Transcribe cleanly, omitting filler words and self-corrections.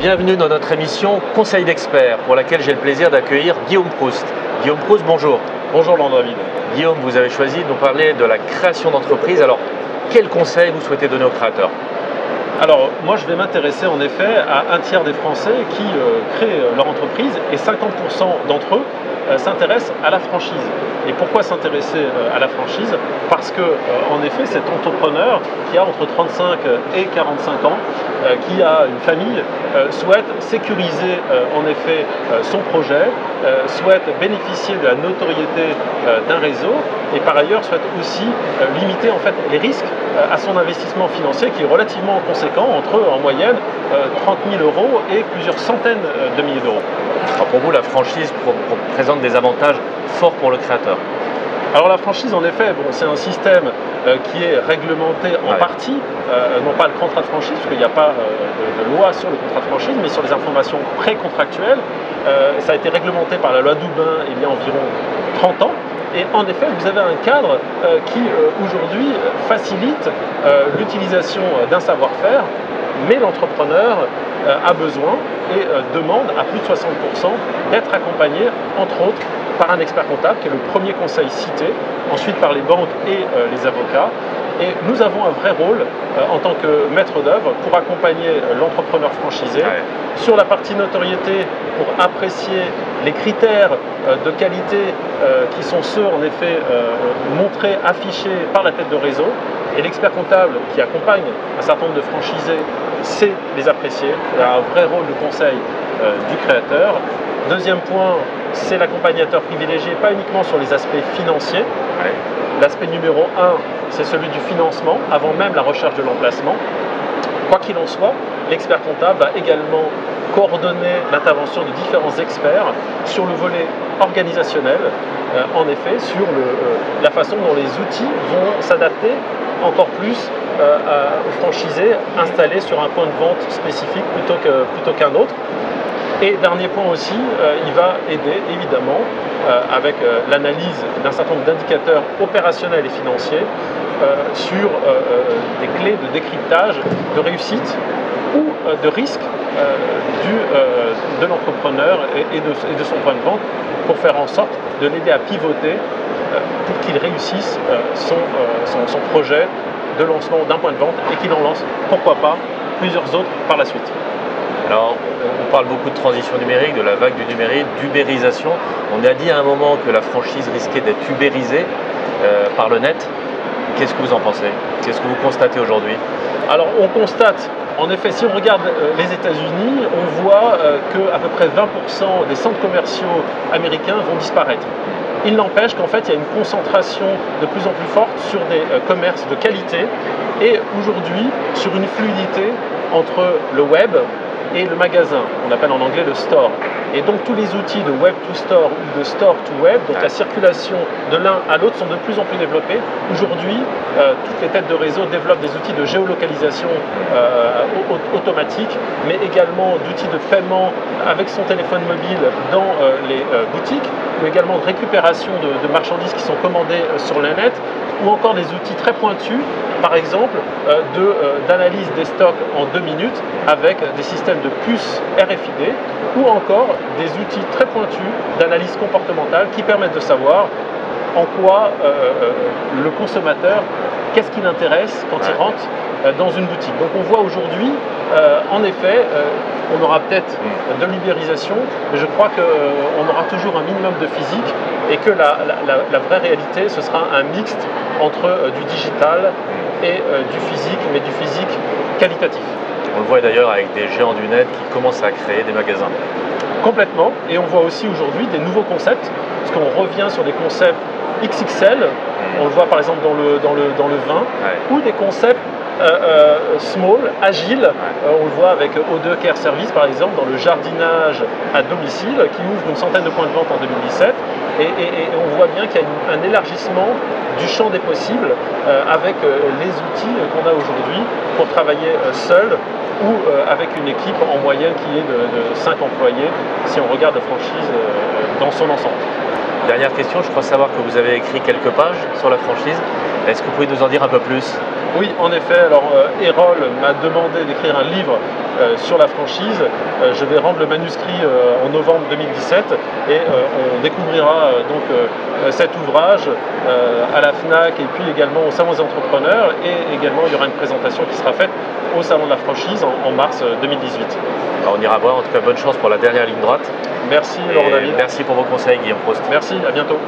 bienvenue dans notre émission Conseil d'experts, pour laquelle j'ai le plaisir d'accueillir Guillaume Proust. Guillaume Proust, bonjour. Bonjour Jean-David. Guillaume, vous avez choisi de nous parler de la création d'entreprise. Alors, quel conseil vous souhaitez donner aux créateurs? Alors, moi je vais m'intéresser en effet à un tiers des Français qui créent leur entreprise et 50% d'entre eux s'intéressent à la franchise. Et pourquoi s'intéresser à la franchise? Parce que, en effet, cet entrepreneur qui a entre 35 et 45 ans, qui a une famille, souhaite sécuriser en effet son projet, souhaite bénéficier de la notoriété d'un réseau et par ailleurs souhaite aussi limiter en fait les risques à son investissement financier qui est relativement conséquent, entre en moyenne 30 000 euros et plusieurs centaines de milliers d'euros. Alors pour vous, la franchise présente des avantages forts pour le créateur? Alors la franchise, en effet, bon, c'est un système qui est réglementé en partie, non pas le contrat de franchise, parce qu'il n'y a pas de loi sur le contrat de franchise, mais sur les informations pré-contractuelles. Ça a été réglementé par la loi Doubin il y a environ 30 ans. Et en effet, vous avez un cadre qui aujourd'hui facilite l'utilisation d'un savoir-faire, mais l'entrepreneur a besoin et demande à plus de 60% d'être accompagné, entre autres, par un expert comptable, qui est le premier conseil cité, ensuite par les banques et les avocats. Et nous avons un vrai rôle en tant que maître d'œuvre pour accompagner l'entrepreneur franchisé sur la partie notoriété, pour apprécier les critères de qualité qui sont ceux en effet montrés, affichés par la tête de réseau. Et l'expert comptable qui accompagne un certain nombre de franchisés sait les apprécier. Il a un vrai rôle de conseil du créateur. Deuxième point, c'est l'accompagnateur privilégié, pas uniquement sur les aspects financiers. L'aspect numéro 1, c'est celui du financement, avant même la recherche de l'emplacement. Quoi qu'il en soit, l'expert comptable va également coordonner l'intervention de différents experts sur le volet organisationnel, en effet, sur la façon dont les outils vont s'adapter encore plus aux franchisés installés sur un point de vente spécifique plutôt qu'un autre. Et dernier point aussi, il va aider évidemment avec l'analyse d'un certain nombre d'indicateurs opérationnels et financiers sur des clés de décryptage de réussite ou de risque de l'entrepreneur et de son point de vente, pour faire en sorte de l'aider à pivoter pour qu'il réussisse son projet de lancement d'un point de vente et qu'il en lance, pourquoi pas, plusieurs autres par la suite. Alors, on parle beaucoup de transition numérique, de la vague du numérique, d'ubérisation. On a dit à un moment que la franchise risquait d'être ubérisée par le net. Qu'est-ce que vous en pensez? Qu'est-ce que vous constatez aujourd'hui? Alors, on constate, en effet, si on regarde les États-Unis, on voit qu'à peu près 20% des centres commerciaux américains vont disparaître. Il n'empêche qu'en fait, il y a une concentration de plus en plus forte sur des commerces de qualité et aujourd'hui, sur une fluidité entre le web et le magasin, on appelle en anglais le store. Et donc tous les outils de web to store ou de store to web, donc la circulation de l'un à l'autre, sont de plus en plus développés. Aujourd'hui, toutes les têtes de réseau développent des outils de géolocalisation automatique, mais également d'outils de paiement avec son téléphone mobile dans les boutiques, ou également de récupération de marchandises qui sont commandées sur le net, ou encore des outils très pointus, par exemple d'analyse des stocks en 2 minutes avec des systèmes de puces RFID, ou encore des outils très pointus d'analyse comportementale qui permettent de savoir en quoi le consommateur, qu'est-ce qui l'intéresse quand il rentre dans une boutique. Donc on voit aujourd'hui, en effet, on aura peut-être de l'ubérisation, mais je crois qu'on aura toujours un minimum de physique et que la vraie réalité, ce sera un mixte entre du digital et du physique, mais du physique qualitatif. On le voit d'ailleurs avec des géants du net qui commencent à créer des magasins. Complètement, et on voit aussi aujourd'hui des nouveaux concepts, parce qu'on revient sur des concepts XXL, on le voit par exemple dans le vin, ou des concepts small, agile, on le voit avec O2 Care Service par exemple dans le jardinage à domicile qui ouvre une centaine de points de vente en 2017 et on voit bien qu'il y a un élargissement du champ des possibles avec les outils qu'on a aujourd'hui pour travailler seul ou avec une équipe en moyenne qui est de 5 employés si on regarde la franchise dans son ensemble. Dernière question, je crois savoir que vous avez écrit quelques pages sur la franchise. Est-ce que vous pouvez nous en dire un peu plus? Oui, en effet. Alors, Erol m'a demandé d'écrire un livre sur la franchise. Je vais rendre le manuscrit en novembre 2017 et on découvrira donc cet ouvrage à la FNAC et puis également au Salon des entrepreneurs, et également il y aura une présentation qui sera faite au Salon de la franchise en mars 2018. Alors, on ira voir. En tout cas, bonne chance pour la dernière ligne droite. Merci Laurent David. Merci pour vos conseils, Guillaume Prost. Merci, à bientôt.